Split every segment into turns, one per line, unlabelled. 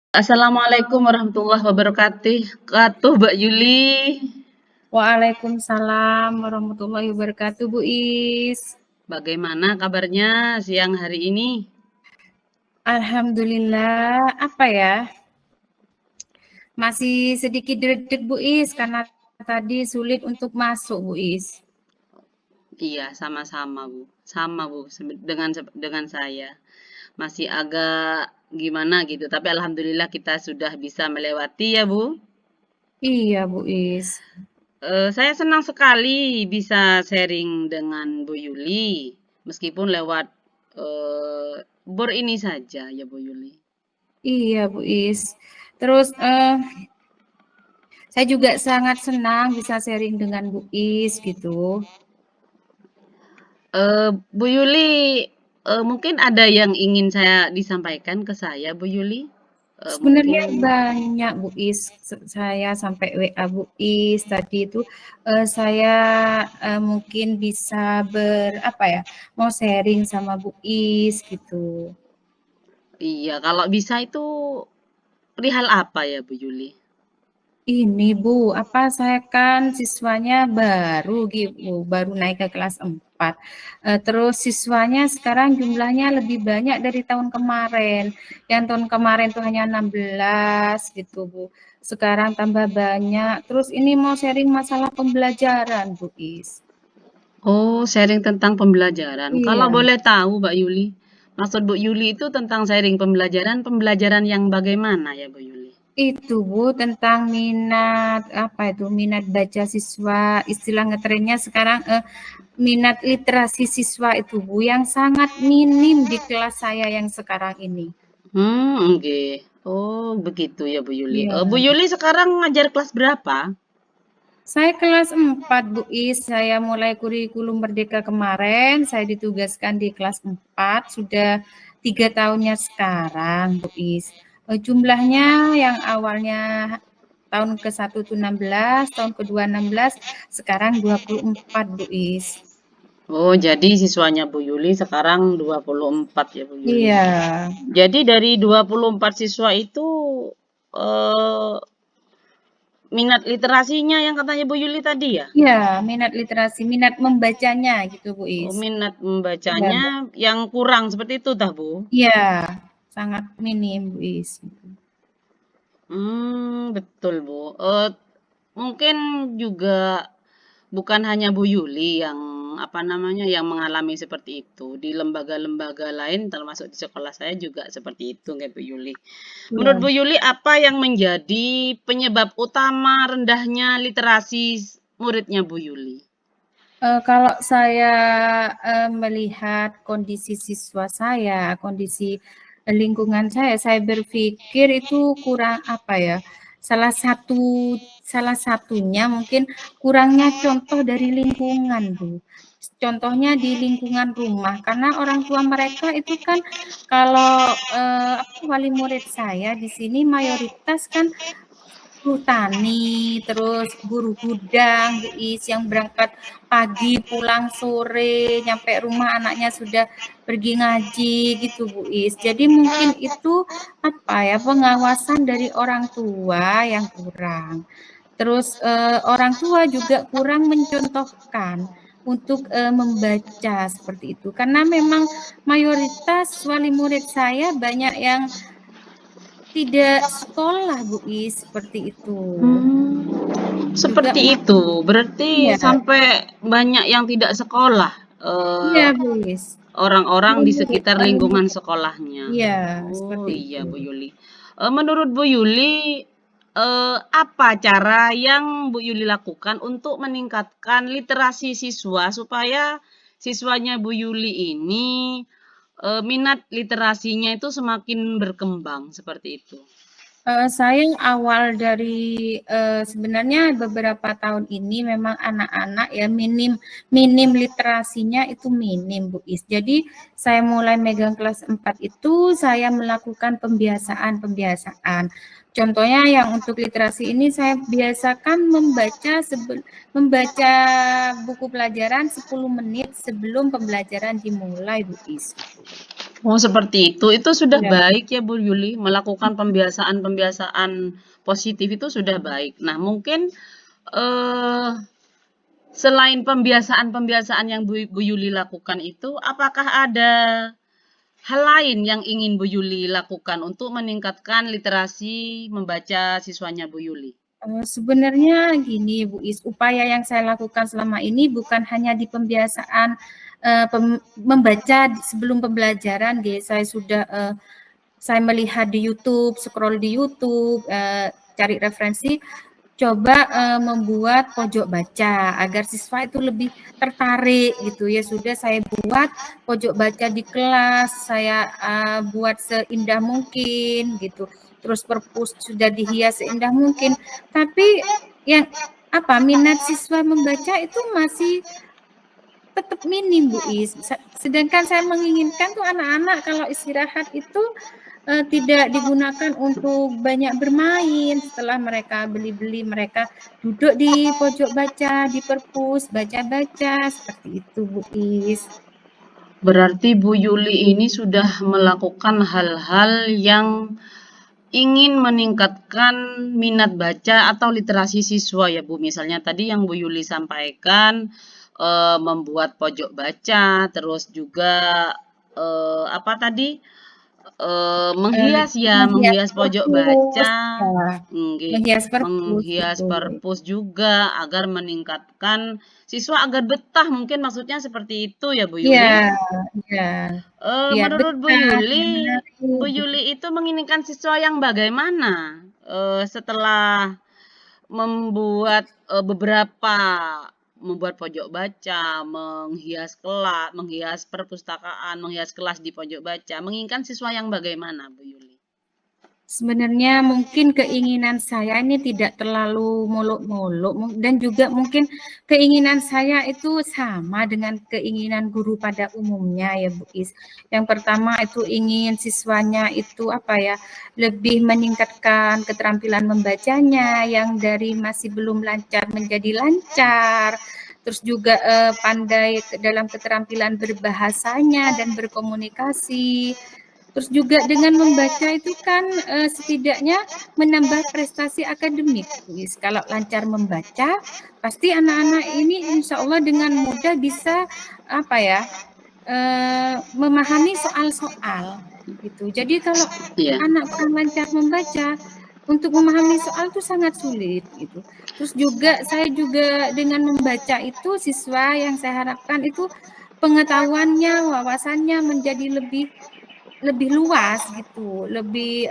Assalamualaikum warahmatullahi wabarakatuh, Mbak Yuli.
Waalaikumsalam warahmatullahi wabarakatuh, Bu Is.
Bagaimana kabarnya siang hari ini?
Alhamdulillah, apa ya? Masih sedikit deg-deg Bu Is karena tadi sulit untuk masuk, Bu Is.
Iya, sama-sama, Bu. Sama, Bu, dengan saya. Masih agak gimana gitu, tapi alhamdulillah kita sudah bisa melewati ya, Bu.
Iya, Bu Is.
Saya senang sekali bisa sharing dengan Bu Yuli, meskipun lewat, bor ini saja ya, Bu Yuli.
Iya, Bu Is. Terus saya juga sangat senang bisa sharing dengan Bu Is gitu.
Bu Yuli, mungkin ada yang ingin saya disampaikan ke saya, Bu Yuli?
Sebenarnya
Mungkin
banyak Bu Is, saya sampai WA Bu Is tadi itu, saya, mungkin bisa apa ya, mau sharing sama Bu Is gitu.
iya, kalau bisa itu perihal apa ya, Bu Yuli?
Ini Bu, apa, saya kan siswanya baru gitu, baru naik ke kelas 4, terus siswanya sekarang jumlahnya lebih banyak dari tahun kemarin. Yang tahun kemarin tuh hanya 16 gitu Bu, sekarang tambah banyak. Terus ini mau sharing masalah pembelajaran Bu Is.
Oh, sharing tentang pembelajaran. Kalau
Iya.
boleh tahu, Mbak Yuli, maksud Bu Yuli itu tentang sharing pembelajaran, pembelajaran yang bagaimana ya, Bu Yuli?
Itu Bu, tentang minat, apa itu, minat baca siswa, istilah ngetrennya sekarang, minat literasi siswa itu Bu, yang sangat minim di kelas saya yang sekarang ini.
Oke. Oh, begitu ya, Bu Yuli.
Iya.
Bu Yuli sekarang ngajar kelas berapa?
Saya kelas 4 Bu Is, saya mulai kurikulum Merdeka kemarin, saya ditugaskan di kelas 4, sudah 3 tahunnya sekarang Bu Is. Jumlahnya yang awalnya tahun ke-1 itu 16, tahun kedua 16, sekarang 24 Bu Is.
Oh, jadi siswanya Bu Yuli sekarang 24 ya, Bu Yuli.
Iya.
Jadi dari 24 siswa itu, eee, minat literasinya yang katanya Bu Yuli tadi ya?
Iya, minat literasi, minat membacanya gitu Bu
Oh,
Is.
minat
Iya.
membacanya yang kurang seperti itu tah, Bu?
Iya, sangat minim Bu Is.
Betul, Bu. Mungkin juga bukan hanya Bu Yuli yang, apa namanya, yang mengalami seperti itu. Di lembaga-lembaga lain termasuk di sekolah saya juga seperti itu nggak Bu Yuli. Menurut
Iya.
Bu Yuli apa yang menjadi penyebab utama rendahnya literasi muridnya Bu Yuli?
Kalau saya, melihat kondisi siswa saya, kondisi lingkungan saya berpikir itu kurang apa ya, salah satunya mungkin kurangnya contoh dari lingkungan, Bu. Contohnya di lingkungan rumah, karena orang tua mereka itu kan kalau, wali murid saya di sini mayoritas kan buruh tani, terus buruh gudang, Bu Is, yang berangkat pagi, pulang sore, nyampe rumah anaknya sudah pergi ngaji gitu, Bu Is. Jadi mungkin itu, apa ya, pengawasan dari orang tua yang kurang. Terus, orang tua juga kurang mencontohkan untuk, membaca seperti itu. Karena memang mayoritas wali murid saya banyak yang tidak sekolah, Bu Is, seperti itu. Juga
Seperti itu, berarti
iya
sampai banyak yang tidak sekolah,
iya, Bu Is.
orang-orang
Wali
di
murid
sekitar
wali
lingkungan
murid.
sekolahnya.
Iya,
Oh,
seperti itu.
iya Bu Yuli. Menurut Bu Yuli, apa cara yang Bu Yuli lakukan untuk meningkatkan literasi siswa supaya siswanya Bu Yuli ini, minat literasinya itu semakin berkembang, seperti itu?
Saya awal dari, sebenarnya beberapa tahun ini memang anak-anak ya minim literasinya itu minim, Bu Is. Jadi saya mulai megang kelas 4 itu saya melakukan pembiasaan. Contohnya yang untuk literasi ini saya biasakan membaca buku pelajaran 10 menit sebelum pembelajaran dimulai, Bu Is, gitu.
Oh, seperti itu. Itu sudah
Iya.
baik ya, Bu Yuli, melakukan pembiasaan-pembiasaan positif itu sudah baik. Nah, mungkin, eee, selain pembiasaan-pembiasaan yang Bu Yuli lakukan itu, apakah ada hal lain yang ingin Bu Yuli lakukan untuk meningkatkan literasi membaca siswanya Bu Yuli?
Sebenarnya gini Bu Is, upaya yang saya lakukan selama ini bukan hanya di pembiasaan, membaca sebelum pembelajaran saya sudah, saya melihat di YouTube, scroll di YouTube, cari referensi, coba membuat pojok baca agar siswa itu lebih tertarik gitu ya. Sudah saya buat pojok baca di kelas, saya buat seindah mungkin gitu. Terus perpus sudah dihias seindah mungkin. Tapi yang minat siswa membaca itu masih tetap minim Bu Is. Sedangkan saya menginginkan tuh anak-anak kalau istirahat itu tidak digunakan untuk banyak bermain. Setelah mereka beli-beli, mereka duduk di pojok baca, di perpus, baca-baca, seperti itu Bu Is.
Berarti Bu Yuli ini sudah melakukan hal-hal yang ingin meningkatkan minat baca atau literasi siswa ya Bu. Misalnya tadi yang Bu Yuli sampaikan, membuat pojok baca, terus juga, apa tadi, menghias ya,
Menghias
menghias pojok
perpus,
baca,
ya,
nggih,
menghias perpus,
menghias
betul.
perpus juga agar meningkatkan siswa agar betah, mungkin maksudnya seperti itu ya Bu
Iya,
Yuli?
iya, biar
Menurut
betah, biar
Bu
menarik, gitu.
Yuli itu menginginkan siswa yang bagaimana, setelah membuat, membuat pojok baca, menghias perpustakaan, menghias kelas di pojok baca, menginginkan siswa yang bagaimana, Bu Yuli?
Sebenarnya mungkin keinginan saya ini tidak terlalu muluk-muluk dan juga mungkin keinginan saya itu sama dengan keinginan guru pada umumnya ya Bu Is. Yang pertama itu ingin siswanya itu lebih meningkatkan keterampilan membacanya yang dari masih belum lancar menjadi lancar. Terus juga pandai dalam keterampilan berbahasanya dan berkomunikasi. Terus juga dengan membaca itu kan setidaknya menambah prestasi akademik. Kalau lancar membaca, pasti anak-anak ini insya Allah dengan mudah bisa memahami soal-soal gitu. Jadi kalau
Iya,
anak kurang lancar membaca, untuk memahami soal itu sangat sulit gitu. Terus juga saya juga dengan membaca itu siswa yang saya harapkan itu pengetahuannya, wawasannya menjadi lebih luas gitu, lebih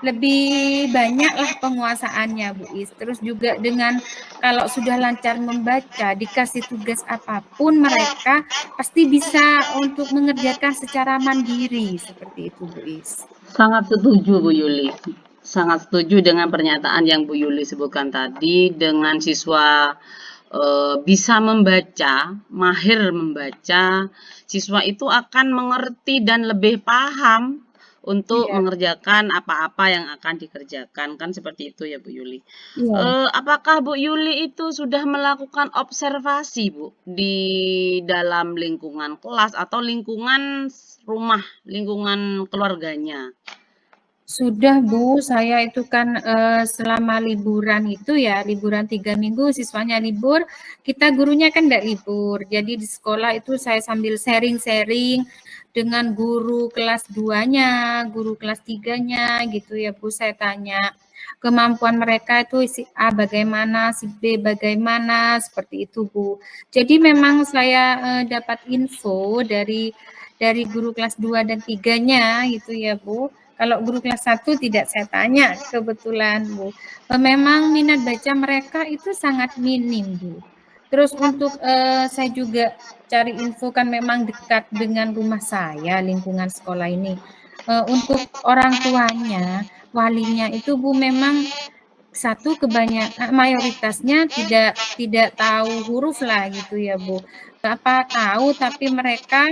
lebih banyaklah penguasaannya Bu Is. Terus juga dengan kalau sudah lancar membaca, dikasih tugas apapun mereka pasti bisa untuk mengerjakan secara mandiri seperti itu Bu Is.
sangat setuju Bu Yuli. Sangat setuju dengan pernyataan yang Bu Yuli sebutkan tadi, dengan siswa bisa membaca, mahir membaca, siswa itu akan mengerti dan lebih paham untuk
Iya,
mengerjakan apa-apa yang akan dikerjakan, kan seperti itu ya Bu Yuli.
iya.
Apakah Bu Yuli itu sudah melakukan observasi Bu di dalam lingkungan kelas atau lingkungan rumah, lingkungan keluarganya?
Sudah Bu, saya itu kan selama liburan itu ya, liburan 3 minggu siswanya libur, kita gurunya kan enggak libur. Jadi di sekolah itu saya sambil sharing-sharing dengan guru kelas 2-nya, guru kelas 3-nya gitu ya Bu, saya tanya kemampuan mereka itu si A bagaimana, si B bagaimana, seperti itu Bu. Jadi memang saya dapat info dari guru kelas 2 dan 3-nya gitu ya Bu. Kalau guru kelas 1 tidak saya tanya kebetulan Bu. Memang minat baca mereka itu sangat minim Bu. Terus untuk saya juga cari info kan memang dekat dengan rumah saya lingkungan sekolah ini. Untuk orang tuanya, walinya itu Bu memang satu mayoritasnya tidak tahu huruf lah gitu ya Bu. Tahu tapi mereka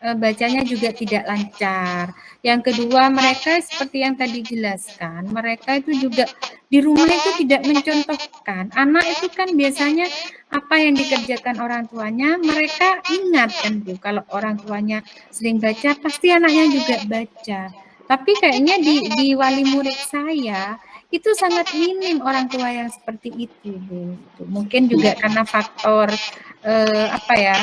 bacanya juga tidak lancar. Yang kedua, mereka seperti yang tadi jelaskan, mereka itu juga di rumah itu tidak mencontohkan. Anak itu kan biasanya apa yang dikerjakan orang tuanya, mereka ingat kan Bu, kalau orang tuanya sering baca, pasti anaknya juga baca. Tapi kayaknya di wali murid saya, itu sangat minim orang tua yang seperti itu, Bu. Mungkin juga karena faktor, apa ya,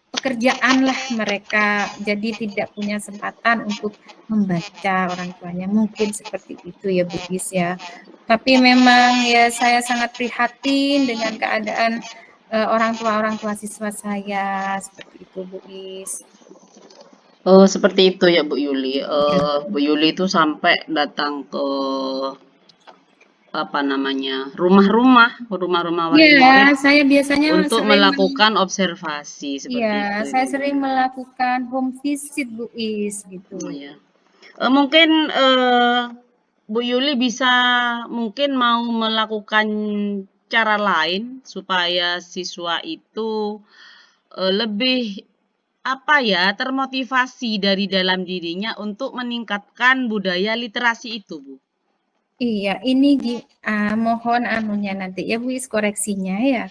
pekerjaan lah mereka, jadi tidak punya kesempatan untuk membaca orang tuanya, mungkin seperti itu ya, Bu Is, ya. Tapi memang ya saya sangat prihatin dengan keadaan, orang tua siswa saya, seperti itu, Bu Is.
Oh, seperti itu ya Bu Yuli.
Iya.
Bu Yuli itu sampai datang ke apa namanya, rumah-rumah wali
Iya,
murid
saya biasanya
untuk
sering
melakukan observasi
iya,
seperti itu ya
saya
Bu
sering
Yuli.
melakukan home visit, Bu Is, gitu.
Oh, ya. Mungkin Bu Yuli bisa mungkin mau melakukan cara lain supaya siswa itu lebih apa ya, termotivasi dari dalam dirinya untuk meningkatkan budaya literasi itu, Bu.
Iya, ini mohon anunya nanti ya Bu Is koreksinya ya.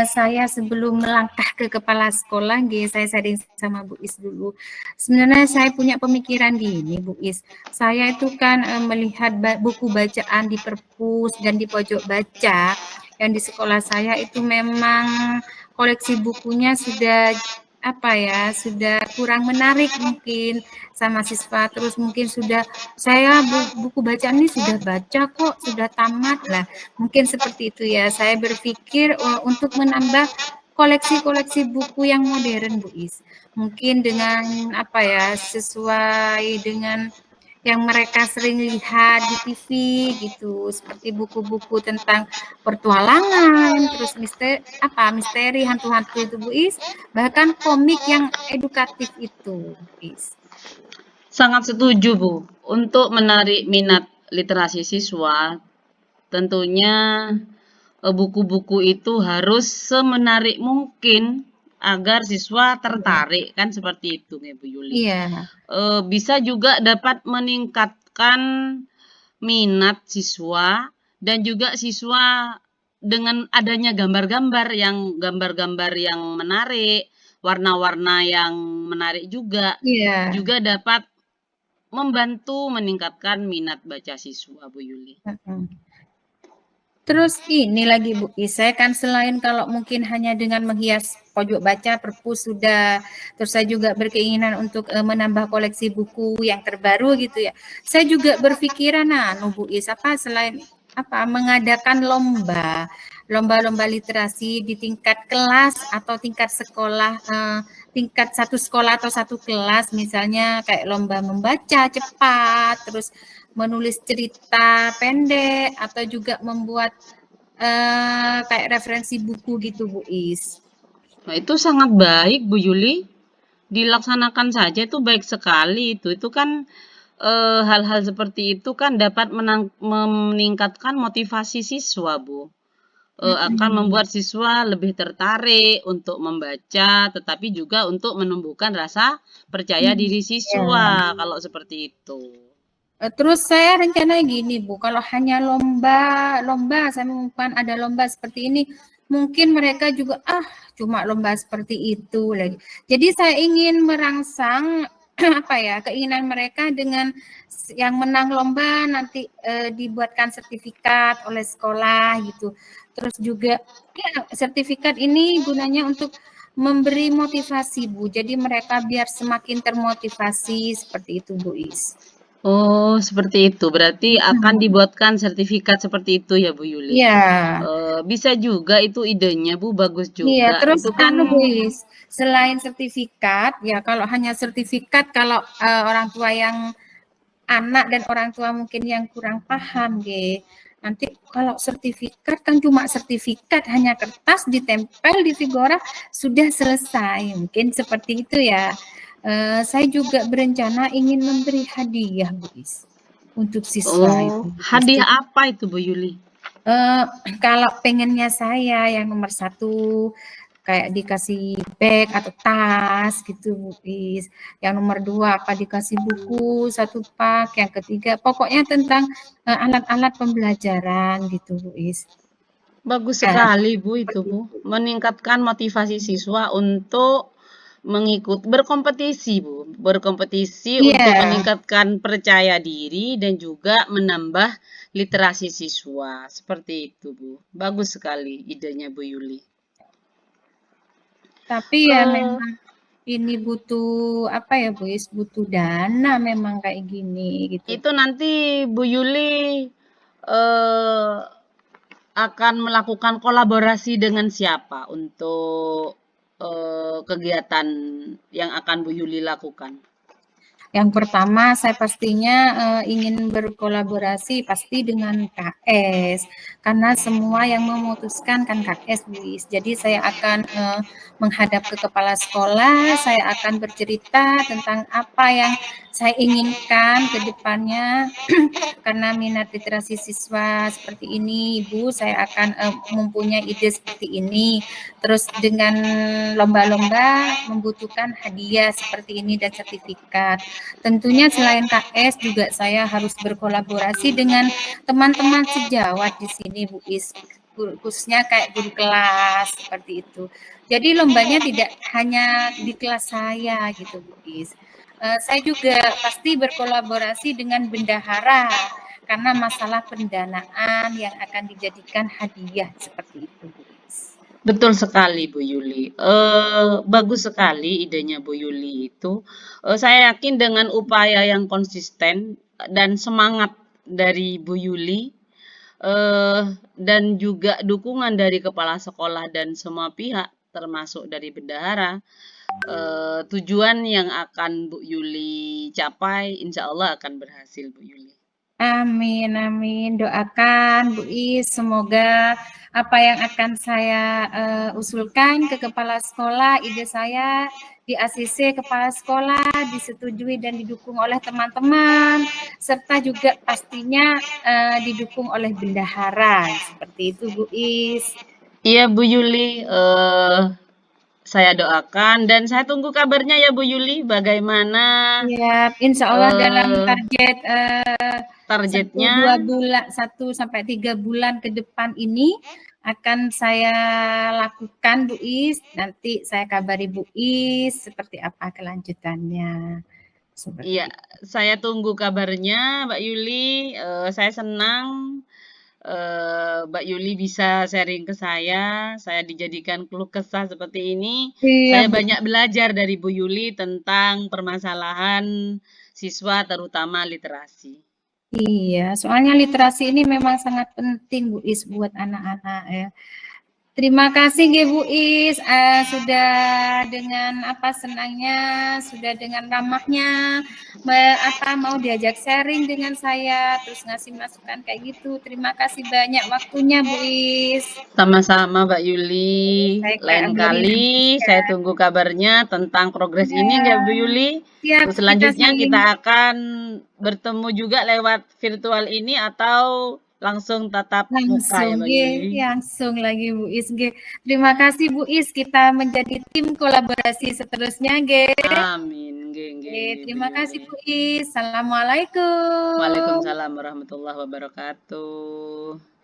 Saya sebelum melangkah ke kepala sekolah, saya sharing sama Bu Is dulu. Sebenarnya saya punya pemikiran gini, Bu Is. Saya itu kan melihat buku bacaan di perpus dan di pojok baca yang di sekolah saya itu memang koleksi bukunya sudah apa ya, sudah kurang menarik mungkin sama siswa. Terus mungkin sudah saya buku bacaan ini sudah baca kok, sudah tamat lah. Mungkin seperti itu ya. Saya berpikir untuk menambah koleksi-koleksi buku yang modern, Bu Is. Mungkin dengan apa ya, sesuai dengan yang mereka sering lihat di TV gitu, seperti buku-buku tentang pertualangan, terus misteri hantu-hantu itu Bu Is, bahkan komik yang edukatif itu, Bu Is.
Sangat setuju, Bu. Untuk menarik minat literasi siswa, tentunya buku-buku itu harus semenarik mungkin agar siswa
Iya.
tertarik, kan seperti itu ya Bu Yuli.
Iya.
Bisa juga dapat meningkatkan minat siswa dan juga siswa dengan adanya gambar-gambar yang menarik, warna-warna yang menarik
Iya.
juga dapat membantu meningkatkan minat baca siswa, Bu Yuli.
Terus ini lagi Bu Is, saya kan selain kalau mungkin hanya dengan menghias pojok baca perpus sudah, terus saya juga berkeinginan untuk menambah koleksi buku yang terbaru gitu ya. Saya juga berpikiran Bu Is selain mengadakan lomba literasi di tingkat kelas atau tingkat sekolah, tingkat satu sekolah atau satu kelas, misalnya kayak lomba membaca cepat, terus menulis cerita pendek, atau juga membuat kayak referensi buku gitu Bu Is.
Nah, itu sangat baik Bu Yuli. Dilaksanakan saja itu baik sekali itu. Itu kan hal-hal seperti itu kan dapat meningkatkan motivasi siswa, Bu. Akan membuat siswa lebih tertarik untuk membaca, tetapi juga untuk menumbuhkan rasa percaya diri
Ya.
siswa kalau seperti itu.
Terus saya rencana gini Bu, kalau hanya lomba saya mengumumkan ada lomba seperti ini, mungkin mereka juga cuma lomba seperti itu lagi. Jadi saya ingin merangsang keinginan mereka dengan yang menang lomba nanti dibuatkan sertifikat oleh sekolah gitu. Terus juga sertifikat ini gunanya untuk memberi motivasi Bu. Jadi mereka biar semakin termotivasi seperti itu Bu Is.
Oh, seperti itu. Berarti akan dibuatkan sertifikat seperti itu ya, Bu Yuli.
Iya.
Bisa juga itu idenya, Bu, bagus
Iya,
juga.
terus
Itu kan
Bu Is, selain sertifikat, ya kalau hanya sertifikat kalau orang tua yang anak dan orang tua mungkin yang kurang paham, nanti kalau sertifikat kan cuma sertifikat, hanya kertas ditempel di Figora sudah selesai, mungkin seperti itu ya. Saya juga berencana ingin memberi hadiah Bu Is untuk siswa itu Bu Is.
hadiah
Jadi
apa itu, Bu Yuli?
kalau pengennya saya yang nomor 1 kayak dikasih bag atau tas gitu Bu Is. Yang nomor 2 apa dikasih buku 1 pak, yang ketiga pokoknya tentang alat-alat pembelajaran gitu Bu Is.
Bagus
Nah,
sekali Bu itu
seperti
Bu,
itu.
meningkatkan motivasi siswa untuk berkompetisi Bu, berkompetisi untuk
Iya,
meningkatkan percaya diri dan juga menambah literasi siswa, seperti itu Bu. Bagus sekali idenya Bu Yuli.
tapi ya
Eh,
memang ini butuh apa ya Bu Is, butuh dana memang kayak gini gitu.
itu nanti Bu Yuli eh, akan melakukan kolaborasi dengan siapa untuk kegiatan yang akan Bu Yuli lakukan?
Yang pertama saya pastinya ingin berkolaborasi pasti dengan KS, karena semua yang memutuskan kan KS Bu Is. Jadi saya akan menghadap ke kepala sekolah, saya akan bercerita tentang apa yang saya inginkan ke depannya karena minat literasi siswa seperti ini, Ibu, saya akan mempunyai ide seperti ini. Terus dengan lomba-lomba membutuhkan hadiah seperti ini dan sertifikat. Tentunya selain KS juga saya harus berkolaborasi dengan teman-teman sejawat di sini Bu Is, khususnya kayak guru kelas seperti itu. Jadi lombanya tidak hanya di kelas saya gitu Bu Is. Saya juga pasti berkolaborasi dengan bendahara karena masalah pendanaan yang akan dijadikan hadiah seperti itu Bu Is.
Betul sekali Bu Yuli. Bagus sekali idenya Bu Yuli itu. Saya yakin dengan upaya yang konsisten dan semangat dari Bu Yuli, eh, dan juga dukungan dari kepala sekolah dan semua pihak, termasuk dari bendahara, tujuan yang akan Bu Yuli capai, insya Allah akan berhasil Bu Yuli.
Amin, amin. Doakan Bu Is, semoga apa yang akan saya usulkan ke kepala sekolah, ide saya di ACC kepala sekolah disetujui dan didukung oleh teman-teman, serta juga pastinya didukung oleh bendahara. Seperti itu Bu Is.
Iya Bu Yuli, saya doakan dan saya tunggu kabarnya ya Bu Yuli, bagaimana
Siap, insya Allah dalam
eh,
target
targetnya.
1-2 bulan sampai 3 bulan ke depan ini akan saya lakukan Bu Is. Nanti saya kabari Bu Is seperti apa kelanjutannya. Seperti
Iya,
itu.
saya tunggu kabarnya Mbak Yuli. Saya senang Mbak Yuli bisa sharing ke saya. Saya dijadikan keluh kesah seperti ini.
Iya
Saya
Bu.
banyak belajar dari Bu Yuli tentang permasalahan siswa terutama literasi.
Iya, soalnya literasi ini memang sangat penting Bu Is buat anak-anak ya. Terima kasih Bu Is, sudah dengan apa senangnya, sudah dengan ramahnya, mau diajak sharing dengan saya, terus ngasih masukan kayak gitu. Terima kasih banyak waktunya Bu Is.
Sama-sama Mbak Yuli.
Saya
Lain
kabari
kali
nanti
saya
ya.
tunggu kabarnya tentang progres ini
Ya,
nggak Bu Yuli.
siap
Terus
kita
selanjutnya
saling
kita akan bertemu juga lewat virtual ini atau langsung tatap muka ya Mbak Yuli.
langsung lagi Bu Is. Terima kasih Bu Is, kita menjadi tim kolaborasi seterusnya.
Amin. Nggih, nggih, nggih Bu
Terima kasih
Yuli.
Bu Is. Assalamualaikum.
Waalaikumsalam warahmatullahi wabarakatuh.